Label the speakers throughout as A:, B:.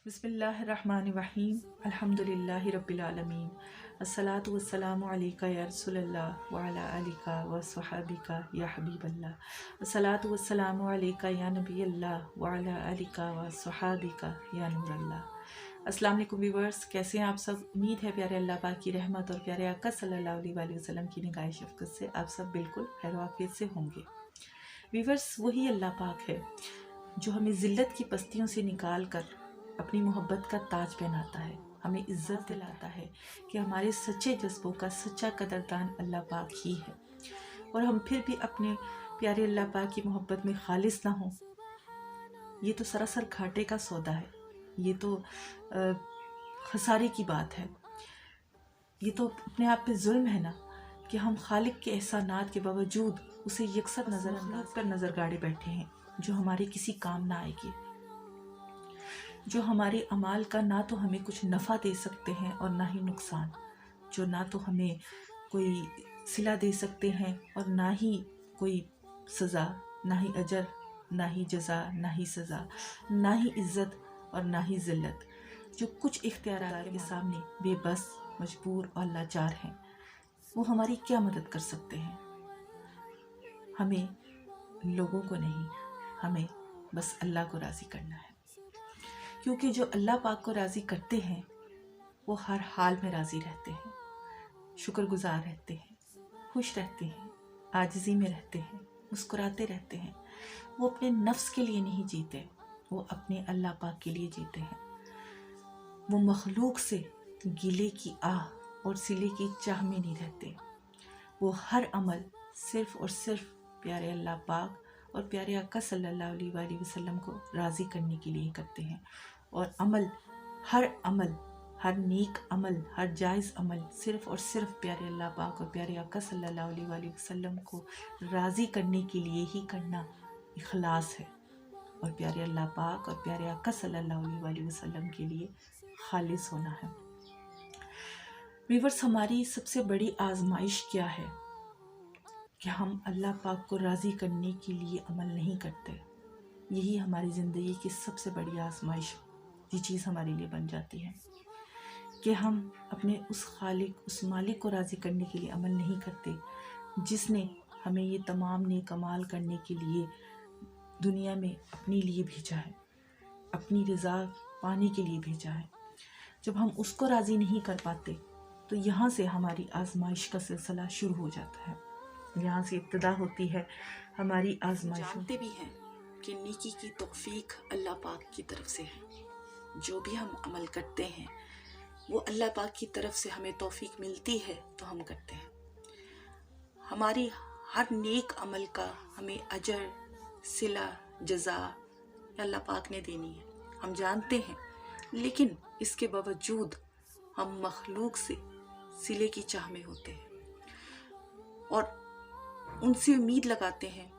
A: बिस्मिल्लाहिर्रहमानिर्रहीम अल्हम्दुलिल्लाहि रब्बिल आलमीन अस्सलातु वस्सलामु अलैका या रसूलल्लाह व अला आलिका व स्वहाबिका या हबीबल्लाह अस्सलातु वस्सलामु अलैका या नबीयल्लाह व अला आलिका व स्वहाबिका या नूरल्लाह। अस्सलाम वालेकुम व्यूअर्स, कैसे हैं आप सब। उम्मीद है प्यारे अल्लाह पाक की रहमत और प्यारे आका सल्लल्लाहु अलैहि वसल्लम की निगाह शफ़क़त से आप सब बिल्कुल खैर व आफियत से होंगे। व्यूअर्स, वही अल्लाह पाक है जो हमें ज़िल्लत की पस्तियों से निकाल कर अपनी मोहब्बत का ताज पहनाता है, हमें इज़्ज़त दिलाता है कि हमारे सच्चे जज्बों का सच्चा कदरदान अल्लाह पाक ही है। और हम फिर भी अपने प्यारे अल्लाह पाक की मोहब्बत में खालिस ना हों, ये तो सरासर घाटे का सौदा है, ये तो खसारे की बात है। ये तो अपने आप पे जुल्म है ना कि हम खालिक के एहसानात के बावजूद उसे यकसर नज़रअंदाज कर नज़र गाड़े बैठे हैं, जो हमारे किसी काम ना आएगी, जो हमारे अमाल का ना तो हमें कुछ नफ़ा दे सकते हैं और ना ही नुकसान, जो ना तो हमें कोई सिला दे सकते हैं और ना ही कोई सज़ा, ना ही अजर, ना ही जज़ा, ना ही सज़ा, ना ही इज़्ज़त और ना ही ज़िल्लत, जो कुछ इख्तियारात के सामने बेबस, मजबूर और लाचार हैं, वो हमारी क्या मदद कर सकते हैं। हमें लोगों को नहीं, हमें बस अल्लाह को राज़ी करना है, क्योंकि जो अल्लाह पाक को राज़ी करते हैं वो हर हाल में राज़ी रहते हैं, शुक्रगुजार रहते हैं, खुश रहते हैं, आजिज़ी में रहते हैं, मुस्कुराते रहते हैं। वो अपने नफ्स के लिए नहीं जीते, वो अपने अल्लाह पाक के लिए जीते हैं। वो मखलूक से गिले की आह और सिले की चाह में नहीं रहते। वो हर अमल सिर्फ़ और सिर्फ प्यारे अल्लाह पाक और प्यारे आका सल्लल्लाहु अलैहि वसल्लम को राज़ी करने के लिए करते हैं। और अमल, हर नेक अमल, हर जायज़ अमल सिर्फ़ और सिर्फ प्यारे अल्लाह पाक और प्यारे आका सल्लल्लाहु अलैहि वसल्लम को राज़ी करने के लिए ही करना इखलास है, और प्यारे अल्लाह पाक और प्यारे आका सल्लल्लाहु अलैहि वसल्लम के लिए खालिस होना है। व्यूअर्स, हमारी सबसे बड़ी आजमाइश क्या है कि हम अल्लाह पाक को राज़ी करने के लिए अमल नहीं करते। यही हमारी ज़िंदगी की सबसे बड़ी आजमाइश, ये चीज़ हमारे लिए बन जाती है कि हम अपने उस खालिक, उस मालिक को राज़ी करने के लिए अमल नहीं करते, जिसने हमें ये तमाम नेक अमाल करने के लिए दुनिया में अपने लिए भेजा है, अपनी रज़ा पाने के लिए भेजा है। जब हम उसको राज़ी नहीं कर पाते तो यहाँ से हमारी आजमाइश का सिलसिला शुरू हो जाता है, यहाँ से इब्तिदा होती है हमारी आजमाइश।
B: जानते भी हैं कि नेकी की तौफीक अल्लाह पाक की तरफ से है। जो भी हम अमल करते हैं वो अल्लाह पाक की तरफ से हमें तौफीक मिलती है तो हम करते हैं। हमारी हर नेक अमल का हमें अजर, सिला, जज़ा अल्लाह पाक ने देनी है, हम जानते हैं। लेकिन इसके बावजूद हम मखलूक से सिले की चाह में होते हैं और उनसे उम्मीद लगाते हैं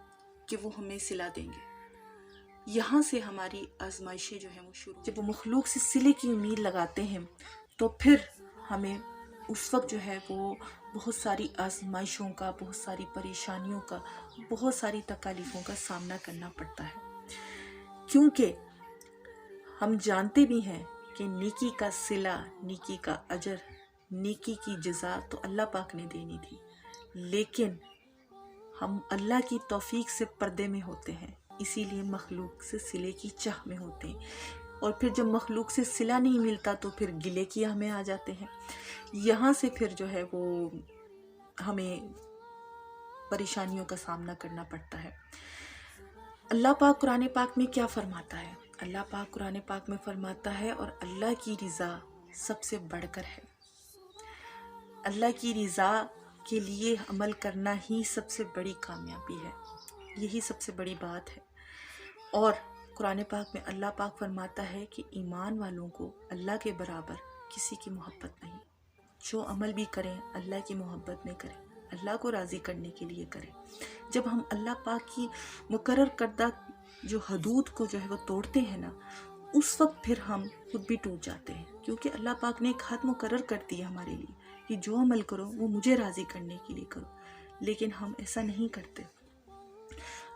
B: कि वो हमें सिला देंगे। यहाँ से हमारी आजमाइशें जो हैं वो शुरू। जब वो मखलूक से सिले की उम्मीद लगाते हैं तो फिर हमें उस वक्त जो है वो बहुत सारी आजमाइशों का, बहुत सारी परेशानियों का, बहुत सारी तकालीफ़ों का सामना करना पड़ता है, क्योंकि हम जानते भी हैं कि नेकी का सिला, नेकी का अजर, नेकी की जज़ा तो अल्लाह पाक ने देनी थी, लेकिन हम अल्लाह की तौफीक से पर्दे में होते हैं, इसीलिए मखलूक से सिले की चाह में होते हैं। और फिर जब मखलूक से सिला नहीं मिलता तो फिर गिले की आह में आ जाते हैं। यहाँ से फिर जो है वो हमें परेशानियों का सामना करना पड़ता है। अल्लाह पाक कुरान पाक में क्या फरमाता है? अल्लाह पाक कुरान पाक में फरमाता है, और अल्लाह की रज़ा सबसे बढ़कर है। अल्लाह की रज़ा के लिए अमल करना ही सबसे बड़ी कामयाबी है, यही सबसे बड़ी बात है। और कुरान पाक में अल्लाह पाक फरमाता है कि ईमान वालों को अल्लाह के बराबर किसी की मोहब्बत नहीं। जो अमल भी करें अल्लाह की मोहब्बत में करें, अल्लाह को राज़ी करने के लिए करें। जब हम अल्लाह पाक की मुकर्रर करदा जो हदूद को जो है वो तोड़ते हैं ना, उस वक्त फिर हम खुद भी टूट जाते हैं, क्योंकि अल्लाह पाक ने एक हद मुकर्रर कर दी है हमारे लिए कि जो अमल करो वो मुझे राज़ी करने के लिए करो, लेकिन हम ऐसा नहीं करते।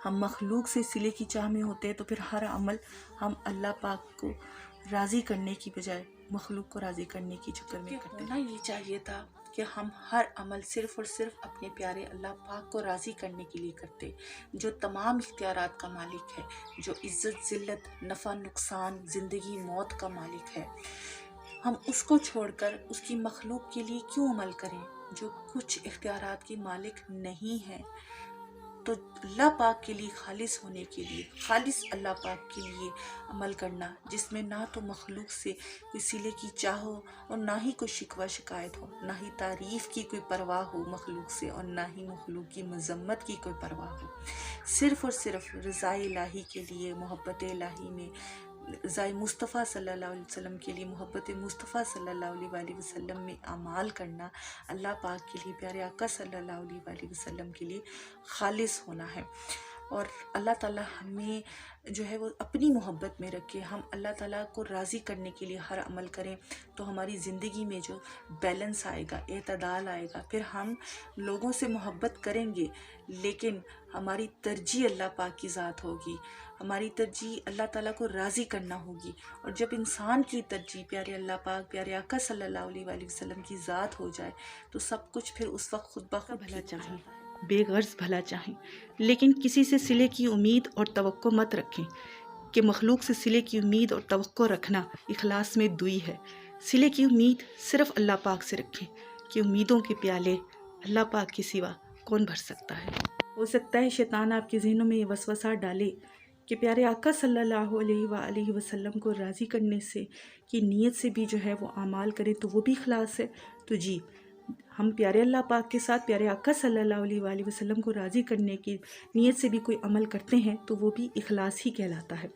B: हम मखलूक से सिले की चाह में होते हैं तो फिर हर अमल हम अल्लाह पाक को राज़ी करने की बजाय मखलूक को राज़ी करने की चक्कर में करते हैं। होना ये चाहिए था कि हम हर अमल सिर्फ़ और सिर्फ अपने प्यारे अल्लाह पाक को राज़ी करने के लिए करते, जो तमाम इख्तियारात का मालिक है, जो इज़्ज़त ज़िल्लत नफ़ा नुकसान ज़िंदगी मौत का मालिक है। हम उसको छोड़कर उसकी मखलूक के लिए क्यों अमल करें जो कुछ इख्तियारात की मालिक नहीं है। तो अल्लाह पाक के लिए खालिस होने के लिए, खालिस अल्लाह पाक के लिए अमल करना, जिसमें ना तो मखलूक से कोई सिले की चाह हो और ना ही कोई शिकवा शिकायत हो, ना ही तारीफ़ की कोई परवाह हो मखलूक से, और ना ही मखलूक की मज़म्मत की कोई परवाह हो। सिर्फ़ और सिर्फ रज़ाए इलाही के लिए, मोहब्बत इलाही में, रज़ाए मुस्तफ़ा सल्लल्लाहु अलैहि वसल्लम के लिए, मोहब्बत मुस्तफ़ा सल्लल्लाहु अलैहि वसल्लम में अमाल करना, अल्लाह पाक के लिए, प्यारे आका सल्लल्लाहु अलैहि वसल्लम के लिए खालिस होना है। और अल्लाह ताला हमें जो है वो अपनी मोहब्बत में रखे, हम अल्लाह ताला को राज़ी करने के लिए हर अमल करें, तो हमारी ज़िंदगी में जो बैलेंस आएगा, एतदाल आएगा। फिर हम लोगों से मोहब्बत करेंगे लेकिन हमारी तरजीह अल्लाह पाक की ज़ात होगी, हमारी तरजीह अल्लाह ताला को राज़ी करना होगी। और जब इंसान की तरजीह प्यारे अल्लाह पाक, प्यारे आका सल्लल्लाहु अलैहि वसल्लम की ज़ात हो जाए तो सब कुछ फिर उस वक्त खुद ब खुद
A: भला चाहें, बेगर्ज भला चाहें, लेकिन किसी से सिले की उम्मीद और तवक्को मत रखें कि मखलूक से सिले की उम्मीद और तवक्को रखना इखलास में दुई है। सिले की उम्मीद सिर्फ़ अल्लाह पाक से रखें कि उम्मीदों के प्याले अल्लाह पाक के सिवा कौन भर सकता है। हो सकता है शैतान आपके ज़हनों में ये वसवसा डाले कि प्यारे आका सल्लल्लाहु अलैहि वसल्लम को राज़ी करने से की नीयत से भी जो है वो आमाल करें तो वो भी इखलास है। तो जी, हम प्यारे अल्लाह पाक के साथ प्यारे आका सल्लल्लाहु अलैहि वसल्लम को राज़ी करने की नीयत से भी कोई अमल करते हैं तो वो भी इखलास ही कहलाता है,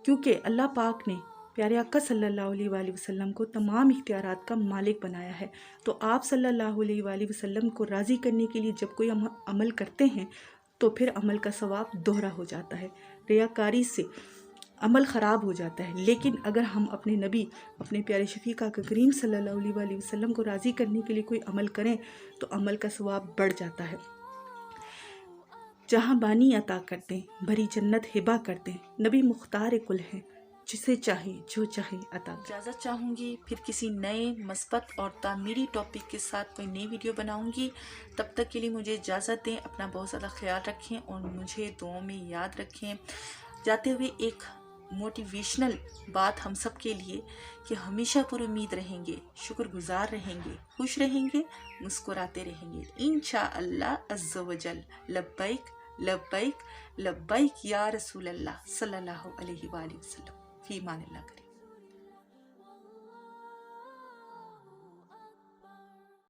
A: क्योंकि अल्लाह पाक ने प्यारे आका सल्लल्लाहु अलैहि वसल्लम को तमाम इख्तियारात का मालिक बनाया है। तो आप सल्लल्लाहु अलैहि वसल्लम को राज़ी करने के लिए जब कोई अमल करते हैं तो फिर अमल का सवाब दोहरा हो जाता है, रियाकारी से अमल ख़राब हो जाता है। लेकिन अगर हम अपने नबी, अपने प्यारे शफीक आका करीम सल्लल्लाहु अलैहि वसल्लम को राज़ी करने के लिए कोई अमल करें तो अमल का सवाब बढ़ जाता है। जहाँ बानी अता करते हैं, भरी जन्नत हिबा करते हैं, नबी मुख्तार कुल हैं, जिसे चाहे जो चाहे अता।
B: इजाज़त चाहूँगी, फिर किसी नए मस्बत और तामीरी टॉपिक के साथ कोई नई वीडियो बनाऊँगी। तब तक के लिए मुझे इजाज़त दें। अपना बहुत ज़्यादा ख्याल रखें और मुझे दुआओं में याद रखें। जाते हुए एक मोटिवेशनल बात हम सब के लिए कि हमेशा पुरुम्मीद रहेंगे, शुक्रगुजार रहेंगे, खुश रहेंगे, मुस्कुराते रहेंगे इंशाअल्लाह अज़्ज़ व जल। लब्बैक लब्बैक लब्बैक या रसूल अल्लाह सल्लल्लाहु अलैहि वसल्लम। फी अमानिल्लाह।